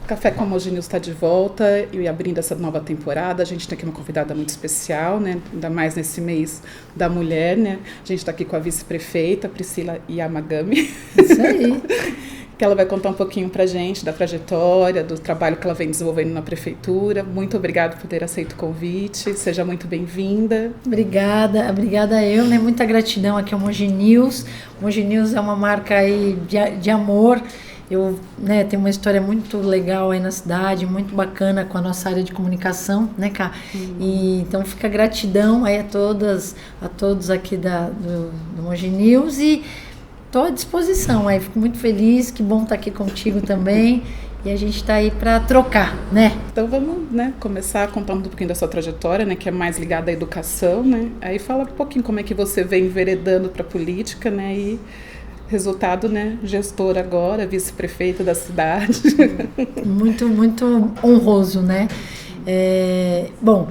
Café com a Mogi News está de volta e abrindo essa nova temporada. A gente tem aqui uma convidada muito especial, né? Ainda mais nesse mês da mulher, né? A gente está aqui com a vice-prefeita, Priscila Yamagami. Isso aí. Que ela vai contar um pouquinho pra gente da trajetória, do trabalho que ela vem desenvolvendo na prefeitura. Muito obrigada por ter aceito o convite. Seja muito bem-vinda. Obrigada eu, né? Muita gratidão aqui ao Mogi News. O Mogi News é uma marca aí de amor. Eu, né, tenho uma história muito legal aí na cidade, muito bacana com a nossa área de comunicação, né, Cá? E então fica gratidão aí a todos aqui do Mogi News e estou à disposição aí, fico muito feliz, que bom estar aqui contigo também. E a gente está aí para trocar, né? Então vamos, né, começar a contar um pouquinho da sua trajetória, né, que é mais ligada à educação, né? Aí fala um pouquinho como é que você vem enveredando para a política, né? E resultado, né, gestora agora, vice-prefeita da cidade. Muito, muito honroso, né? Bom,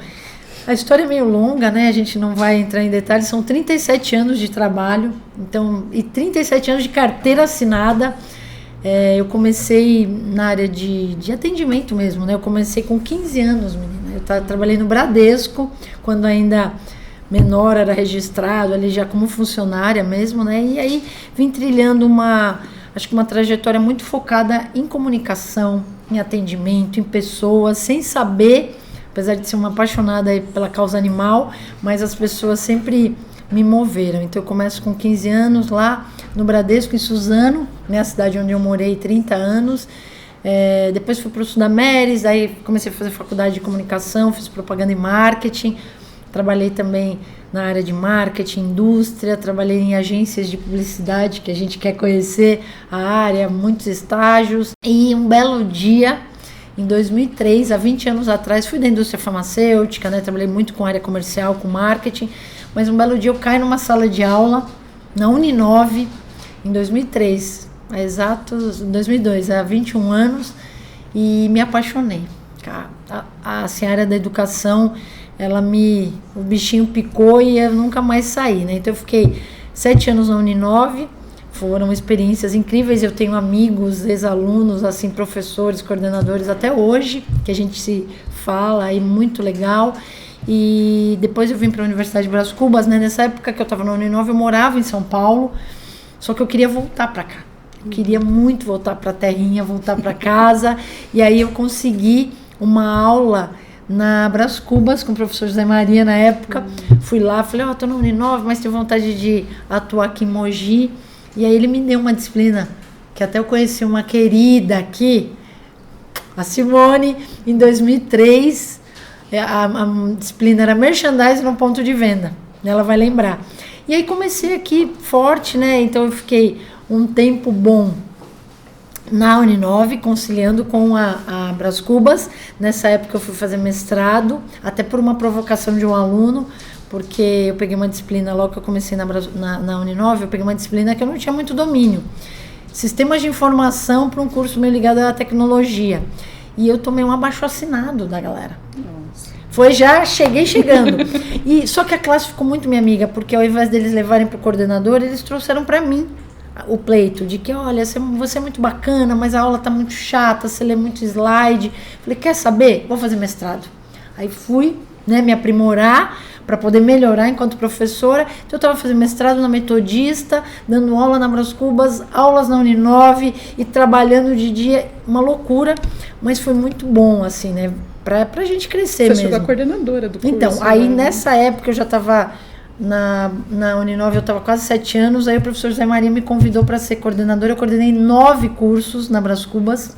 a história é meio longa, né? A gente não vai entrar em detalhes, são 37 anos de trabalho, então, e 37 anos de carteira assinada. Eu comecei na área de atendimento mesmo, né? Eu comecei com 15 anos, menina. Eu trabalhei no Bradesco, quando ainda menor, era registrado ali já como funcionária mesmo, né? E aí vim trilhando acho que uma trajetória muito focada em comunicação, em atendimento, em pessoas, sem saber, apesar de ser uma apaixonada aí pela causa animal, mas as pessoas sempre me moveram. Então eu começo com 15 anos lá no Bradesco, em Suzano, né? A cidade onde eu morei 30 anos. Depois fui para o Sudameris, aí comecei a fazer faculdade de comunicação, fiz propaganda e marketing. Trabalhei também na área de marketing, indústria, trabalhei em agências de publicidade, que a gente quer conhecer a área, muitos estágios. E um belo dia, em 2003, há 20 anos atrás, fui da indústria farmacêutica, né? Trabalhei muito com área comercial, com marketing, mas um belo dia eu caio numa sala de aula, na Uninove, em 2003, em 2002, há 21 anos, e me apaixonei. A área da educação, o bichinho picou e eu nunca mais saí, né? Então eu fiquei 7 anos na Uninove, foram experiências incríveis, eu tenho amigos, ex-alunos, assim, professores, coordenadores até hoje, que a gente se fala aí, muito legal. E depois eu vim para a Universidade de Brás Cubas, né? Nessa época que eu estava na Uninove, eu morava em São Paulo, só que eu queria voltar para cá. Eu queria muito voltar para a terrinha, voltar para casa, e aí eu consegui uma aula na Brás Cubas com o professor José Maria na época. Fui lá, falei, tô na Uninove, mas tenho vontade de atuar aqui em Mogi. E aí ele me deu uma disciplina que até eu conheci uma querida aqui, a Simone, em 2003. A disciplina era merchandising no ponto de venda, ela vai lembrar. E aí comecei aqui forte, né? Então eu fiquei um tempo bom na Uninove, conciliando com a Brás Cubas. Nessa época eu fui fazer mestrado, até por uma provocação de um aluno, porque eu peguei uma disciplina, logo que eu comecei na Uninove, eu peguei uma disciplina que eu não tinha muito domínio. Sistemas de informação para um curso meio ligado à tecnologia. E eu tomei um abaixo-assinado da galera. Nossa. Cheguei chegando. Só que a classe ficou muito minha amiga, porque ao invés deles levarem para o coordenador, eles trouxeram para mim o pleito de que, olha, você é muito bacana, mas a aula tá muito chata, você lê muito slide. Falei, quer saber? Vou fazer mestrado. Aí fui, né, me aprimorar para poder melhorar enquanto professora. Então eu estava fazendo mestrado na Metodista, dando aula na Brás Cubas, aulas na Uninove e trabalhando de dia, uma loucura, mas foi muito bom, assim, né, pra gente crescer mesmo. Você chegou a coordenadora do curso. Então, aí nessa época eu já estava na Uninove, eu estava quase 7 anos, aí o professor José Maria me convidou para ser coordenadora. Eu coordenei 9 cursos na Brás Cubas,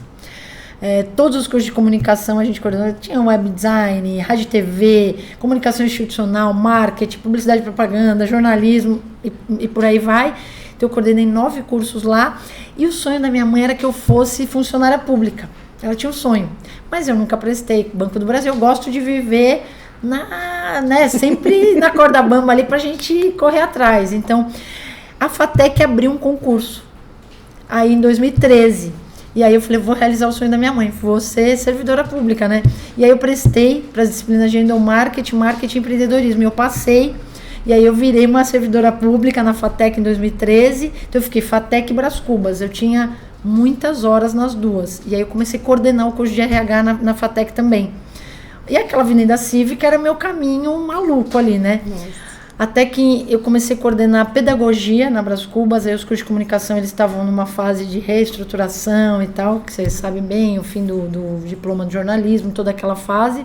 todos os cursos de comunicação a gente coordenou, tinha web design, rádio e TV, comunicação institucional, marketing, publicidade e propaganda, jornalismo e por aí vai. Então eu coordenei 9 cursos lá, e o sonho da minha mãe era que eu fosse funcionária pública. Ela tinha um sonho, mas eu nunca prestei. Banco do Brasil, eu gosto de viver sempre na corda bamba ali pra gente correr atrás. Então, a FATEC abriu um concurso aí em 2013. E aí eu falei, vou realizar o sonho da minha mãe, vou ser servidora pública, né? E aí eu prestei para as disciplinas de marketing e empreendedorismo. E eu passei, e aí eu virei uma servidora pública na FATEC em 2013. Então eu fiquei FATEC e Brás Cubas. Eu tinha muitas horas nas duas. E aí eu comecei a coordenar o curso de RH na FATEC também. E aquela Avenida Cívica era meu caminho maluco ali, né? Nossa. Até que eu comecei a coordenar pedagogia na Brás Cubas, aí os cursos de comunicação eles estavam numa fase de reestruturação e tal, que vocês sabem bem, o fim do diploma de jornalismo, toda aquela fase.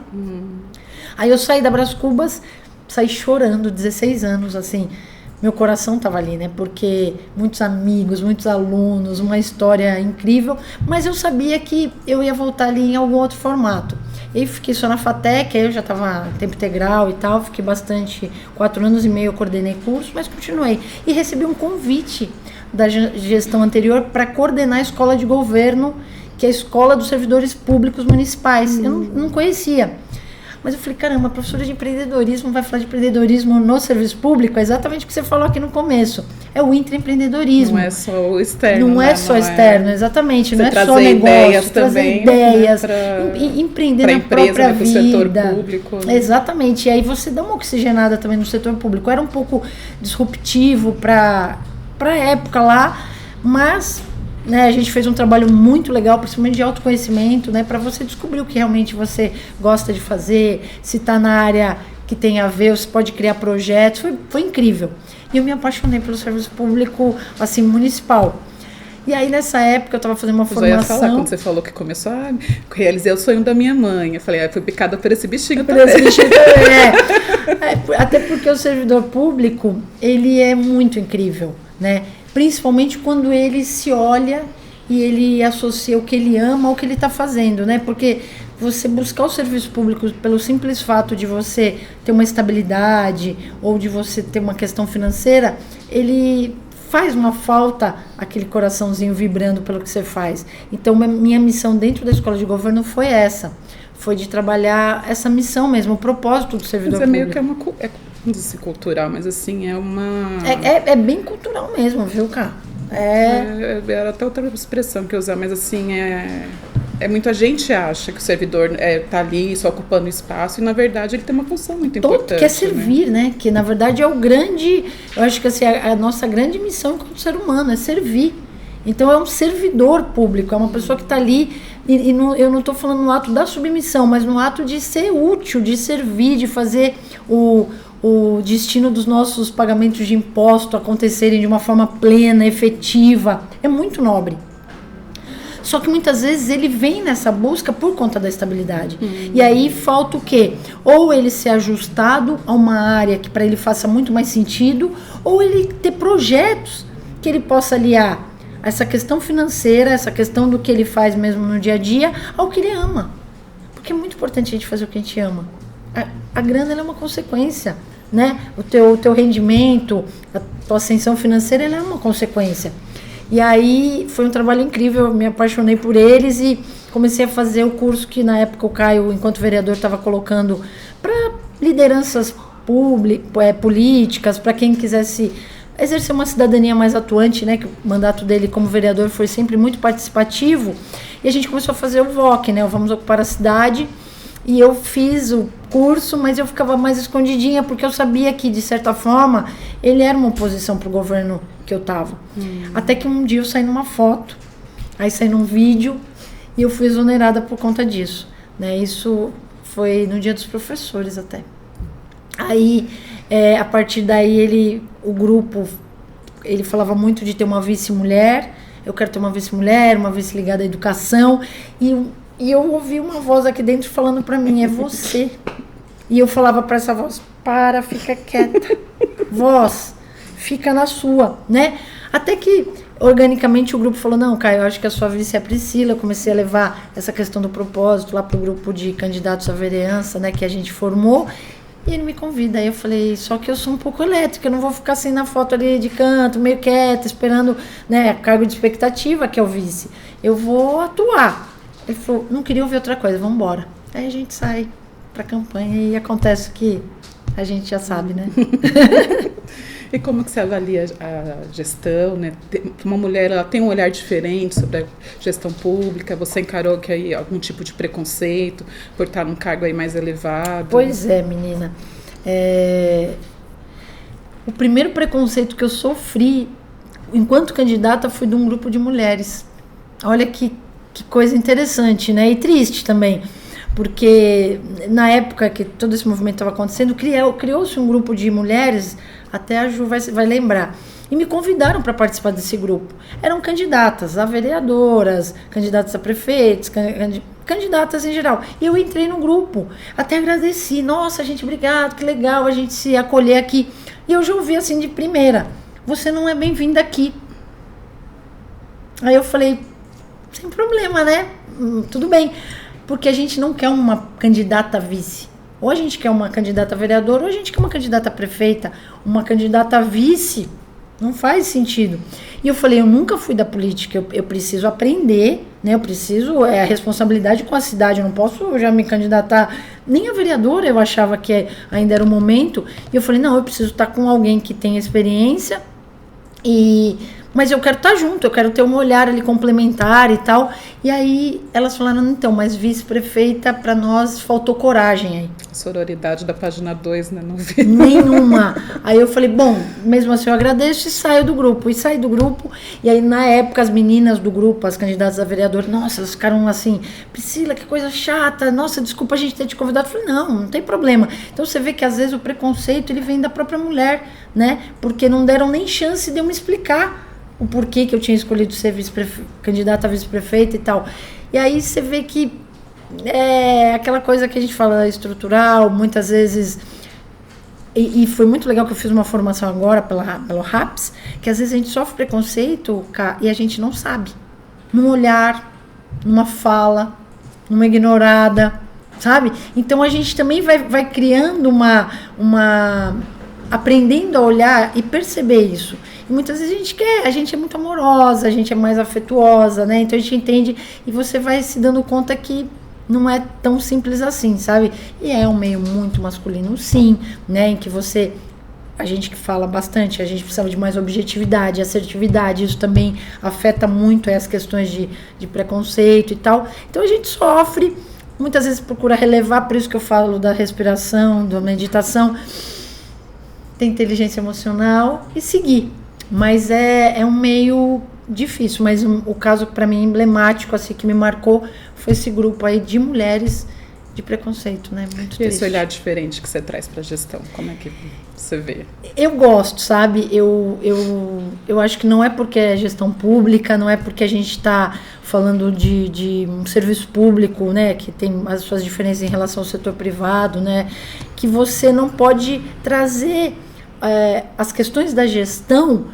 Aí eu saí da Brás Cubas, saí chorando, 16 anos, assim, meu coração estava ali, né? Porque muitos amigos, muitos alunos, uma história incrível, mas eu sabia que eu ia voltar ali em algum outro formato. E aí fiquei só na FATEC, aí eu já estava em tempo integral e tal, fiquei bastante, 4 anos e meio eu coordenei curso, mas continuei. E recebi um convite da gestão anterior para coordenar a escola de governo, que é a Escola dos Servidores Públicos Municipais. Eu não conhecia. Mas eu falei, caramba, a professora de empreendedorismo vai falar de empreendedorismo no serviço público? É exatamente o que você falou aqui no começo. É o intraempreendedorismo. Não é só o externo. Não é só externo, exatamente. Não é só negócio, trazer ideias, empreender na própria vida. Para o setor público. Exatamente. E aí você dá uma oxigenada também no setor público. Era um pouco disruptivo para a época lá, mas... né, a gente fez um trabalho muito legal, principalmente de autoconhecimento, né, para você descobrir o que realmente você gosta de fazer, se está na área que tem a ver, você pode criar projetos, foi incrível. E eu me apaixonei pelo serviço público, assim, municipal. E aí, nessa época, eu estava fazendo uma formação... Eu ia falar, quando você falou que começou, realizei o sonho da minha mãe. Eu falei, fui picada por esse bichinho também. Esse bichinho também, até porque o servidor público, ele é muito incrível, né? Principalmente quando ele se olha e ele associa o que ele ama ao que ele está fazendo, né? Porque você buscar o serviço público pelo simples fato de você ter uma estabilidade ou de você ter uma questão financeira, ele faz uma falta aquele coraçãozinho vibrando pelo que você faz. Então, minha missão dentro da escola de governo foi essa. Foi de trabalhar essa missão mesmo, o propósito do servidor público. Meio que é uma... não sei se cultural, mas assim, é uma... É bem cultural mesmo, viu, Cá? Era até outra expressão que eu usava, mas assim, muita gente acha que o servidor tá ali só ocupando espaço e na verdade ele tem uma função muito importante. Que é servir, né? Que na verdade é o grande... Eu acho que assim, a nossa grande missão enquanto ser humano é servir. Então é um servidor público, é uma pessoa que está ali, eu não estou falando no ato da submissão, mas no ato de ser útil, de servir, de fazer o destino dos nossos pagamentos de imposto acontecerem de uma forma plena, efetiva. É muito nobre. Só que muitas vezes ele vem nessa busca por conta da estabilidade. E aí falta o quê? Ou ele ser ajustado a uma área que para ele faça muito mais sentido, ou ele ter projetos que ele possa aliar essa questão financeira, essa questão do que ele faz mesmo no dia a dia, ao que ele ama. Porque é muito importante a gente fazer o que a gente ama. A grana ela é uma consequência, né? O teu rendimento, a tua ascensão financeira, ela é uma consequência. E aí foi um trabalho incrível, eu me apaixonei por eles e comecei a fazer o curso que na época o Caio, enquanto vereador, estava colocando para lideranças políticas, para quem quisesse exercer uma cidadania mais atuante, né, que o mandato dele como vereador foi sempre muito participativo, e a gente começou a fazer o VOC, né, o Vamos Ocupar a Cidade, e eu fiz o curso, mas eu ficava mais escondidinha, porque eu sabia que, de certa forma, ele era uma oposição para o governo que eu estava. Até que um dia eu saí numa foto, aí saí num vídeo, e eu fui exonerada por conta disso, né, isso foi no Dia dos Professores até. Aí, a partir daí, o grupo, ele falava muito de ter uma vice-mulher, eu quero ter uma vice-mulher, uma vice ligada à educação, e eu ouvi uma voz aqui dentro falando para mim, é você. E eu falava para essa voz, fica quieta, voz, fica na sua, né? Até que, organicamente, o grupo falou, não, Caio, eu acho que a sua vice é a Priscila. Eu comecei a levar essa questão do propósito lá pro grupo de candidatos à vereança, né, que a gente formou. E ele me convida, aí eu falei, só que eu sou um pouco elétrica, eu não vou ficar assim na foto ali de canto, meio quieta, esperando, né, cargo de expectativa, que é o vice. Eu vou atuar. Ele falou, não queria ouvir outra coisa, vamos embora. Aí a gente sai pra campanha e acontece que a gente já sabe, né? E como que você avalia a gestão, né? Uma mulher, ela tem um olhar diferente sobre a gestão pública, você encarou que aí algum tipo de preconceito por estar num cargo aí mais elevado? Pois é, menina. O primeiro preconceito que eu sofri enquanto candidata foi de um grupo de mulheres. olha que coisa interessante, né? E triste também, porque na época que todo esse movimento estava acontecendo, criou-se um grupo de mulheres, até a Ju vai lembrar, e me convidaram para participar desse grupo. Eram candidatas a vereadoras, candidatas a prefeitos, candidatas em geral. E eu entrei no grupo, até agradeci, nossa, gente, obrigado, que legal a gente se acolher aqui. E eu já ouvi assim de primeira, você não é bem-vinda aqui. Aí eu falei, sem problema, né? Tudo bem. Porque a gente não quer uma candidata a vice. Ou a gente quer uma candidata a vereadora, ou a gente quer uma candidata a prefeita. Uma candidata a vice não faz sentido. E eu falei, eu nunca fui da política, eu preciso aprender, né? Eu preciso, a responsabilidade com a cidade, eu não posso já me candidatar. Nem a vereadora eu achava que ainda era o momento. E eu falei, não, eu preciso estar com alguém que tenha experiência mas eu quero estar junto, eu quero ter um olhar ali complementar e tal. E aí elas falaram, então, mas vice-prefeita, para nós faltou coragem aí. Sororidade da página 2, né? Não vi. Nenhuma. Aí eu falei, bom, mesmo assim eu agradeço e saio do grupo. E saí do grupo, e aí na época as meninas do grupo, as candidatas a vereador, nossa, elas ficaram assim, Priscila, que coisa chata, nossa, desculpa a gente ter te convidado. Eu falei, não tem problema. Então você vê que às vezes o preconceito, ele vem da própria mulher, né? Porque não deram nem chance de eu me explicar o porquê que eu tinha escolhido ser candidata a vice-prefeita e tal. E aí você vê que é aquela coisa que a gente fala estrutural, muitas vezes, e foi muito legal que eu fiz uma formação agora pelo RAPS, que às vezes a gente sofre preconceito e a gente não sabe. Num olhar, numa fala, numa ignorada, sabe? Então a gente também vai criando aprendendo a olhar e perceber isso. E muitas vezes a gente é muito amorosa, a gente é mais afetuosa, né? Então a gente entende e você vai se dando conta que não é tão simples assim, sabe? E é um meio muito masculino, sim, né? Em que a gente que fala bastante, a gente precisa de mais objetividade, assertividade, isso também afeta muito as questões de preconceito e tal. Então a gente sofre, muitas vezes procura relevar, por isso que eu falo da respiração, da meditação, ter inteligência emocional e seguir. Mas é um meio difícil, mas o caso para mim emblemático, assim, que me marcou, foi esse grupo aí de mulheres de preconceito, né? Muito triste. Esse olhar diferente que você traz para a gestão, como é que você vê? Eu gosto, sabe? Eu acho que não é porque é gestão pública, não é porque a gente está falando de um serviço público, né? Que tem as suas diferenças em relação ao setor privado, né? Que você não pode trazer as questões da gestão,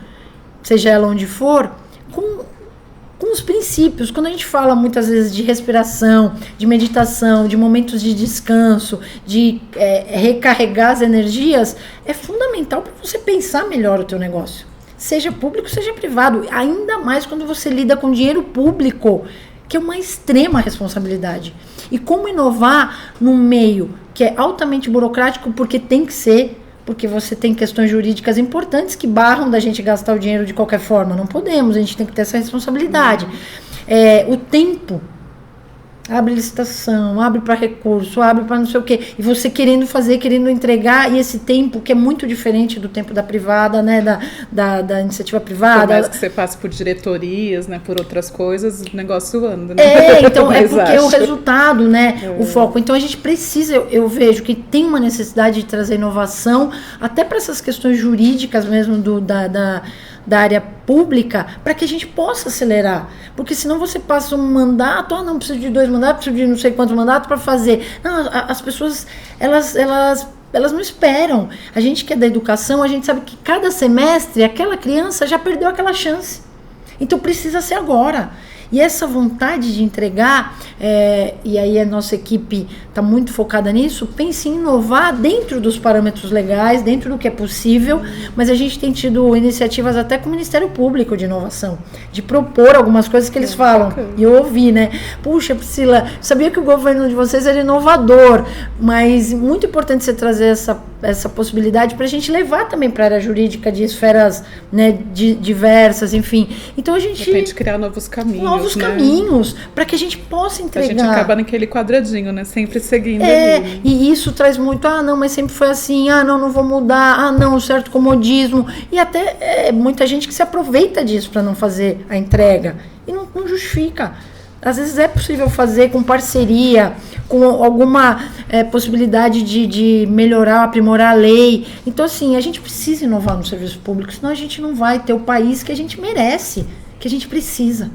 seja ela onde for, com os princípios. Quando a gente fala muitas vezes de respiração, de meditação, de momentos de descanso, de recarregar as energias, é fundamental para você pensar melhor o teu negócio. Seja público, seja privado. Ainda mais quando você lida com dinheiro público, que é uma extrema responsabilidade. E como inovar num meio que é altamente burocrático, porque tem que ser, porque você tem questões jurídicas importantes que barram da gente gastar o dinheiro de qualquer forma. Não podemos, a gente tem que ter essa responsabilidade. O tempo, abre licitação, abre para recurso, abre para não sei o quê, e você querendo fazer, querendo entregar, e esse tempo que é muito diferente do tempo da privada, né, da iniciativa privada. Por mais que você passe por diretorias, né, por outras coisas, o negócio anda, né? Então é porque o resultado, né, o foco. Então a gente precisa, eu vejo que tem uma necessidade de trazer inovação, até para essas questões jurídicas mesmo da área pública, para que a gente possa acelerar. Porque senão você passa um mandato, não, preciso de 2 mandatos, preciso de não sei quantos mandatos para fazer. Não, as pessoas, elas não esperam. A gente que é da educação, a gente sabe que cada semestre aquela criança já perdeu aquela chance. Então precisa ser agora. E essa vontade de entregar, e aí a nossa equipe está muito focada nisso, pense em inovar dentro dos parâmetros legais, dentro do que é possível, mas a gente tem tido iniciativas até com o Ministério Público de inovação, de propor algumas coisas que eles falam. E eu ouvi, né? Puxa, Priscila, sabia que o governo de vocês era inovador, mas muito importante você trazer essa possibilidade para a gente levar também para a área jurídica de esferas, né, diversas, enfim. Então a gente... De repente criar novos caminhos. Novos caminhos, para que a gente possa entregar. A gente acaba naquele quadradinho, né? Sempre seguindo ali. E isso traz muito, não, mas sempre foi assim, não vou mudar, não, certo comodismo. E até muita gente que se aproveita disso para não fazer a entrega. E não não justifica. Às vezes é possível fazer com parceria, com alguma possibilidade de melhorar, aprimorar a lei. Então, assim, a gente precisa inovar no serviço público, senão a gente não vai ter o país que a gente merece, que a gente precisa.